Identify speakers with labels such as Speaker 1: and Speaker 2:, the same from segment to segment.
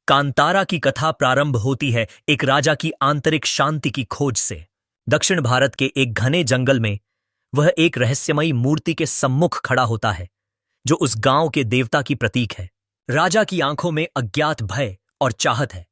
Speaker 1: कांतारा की कथा प्रारंभ होती है एक राजा की आंतरिक शांति की खोज से। दक्षिण भारत के एक घने जंगल में वह एक रहस्यमयी मूर्ति के सम्मुख खड़ा होता है जो उस गांव के देवता की प्रतीक है। राजा की आंखों में अज्ञात भय और चाहत है।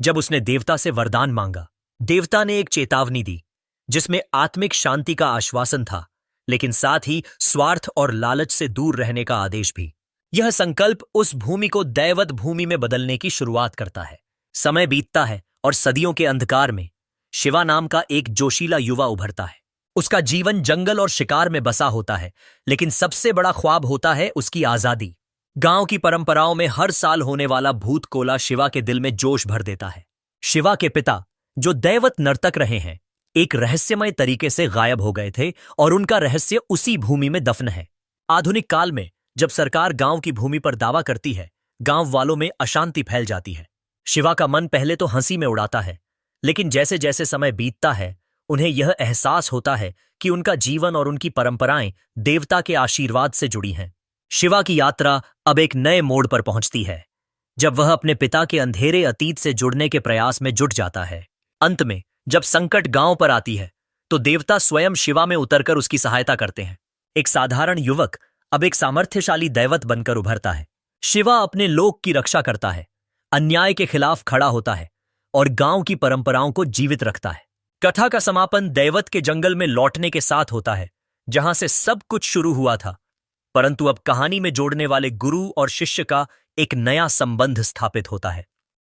Speaker 1: जब उसने देवता से वरदान मांगा, देवता ने एक चेतावनी दी जिसमें आत्मिक शांति का आश्वासन था, लेकिन साथ ही स्वार्थ और लालच से दूर रहने का आदेश भी। यह संकल्प उस भूमि को दैवत भूमि में बदलने की शुरुआत करता है। समय बीतता है और सदियों के अंधकार में शिवा नाम का एक जोशीला युवा उभरता है। उसका जीवन जंगल और शिकार में बसा होता है, लेकिन सबसे बड़ा ख्वाब होता है उसकी आजादी। गांव की परंपराओं में हर साल होने वाला भूत कोला शिवा के दिल में जोश भर देता है। शिवा के पिता, जो दैवत नर्तक रहे हैं, एक रहस्यमय तरीके से गायब हो गए थे और उनका रहस्य उसी भूमि में दफन है। आधुनिक काल में जब सरकार गांव की भूमि पर दावा करती है, गांव वालों में अशांति फैल जाती है। शिवा का मन पहले तो हंसी में उड़ाता है, लेकिन जैसे जैसे समय बीतता है उन्हें यह एहसास होता है कि उनका जीवन और उनकी परंपराएं देवता के आशीर्वाद से जुड़ी हैं। शिवा की यात्रा अब एक नए मोड़ पर पहुंचती है जब वह अपने पिता के अंधेरे अतीत से जुड़ने के प्रयास में जुट जाता है। अंत में जब संकट गांव पर आती है तो देवता स्वयं शिवा में उतरकर उसकी सहायता करते हैं। एक साधारण युवक अब एक सामर्थ्यशाली दैवत बनकर उभरता है। शिवा अपने लोक की रक्षा करता है, अन्याय के खिलाफ खड़ा होता है और गांव की परंपराओं को जीवित रखता है। कथा का समापन दैवत के जंगल में लौटने के साथ होता है जहां से सब कुछ शुरू हुआ था, परंतु अब कहानी में जोड़ने वाले गुरु और शिष्य का एक नया संबंध स्थापित होता है।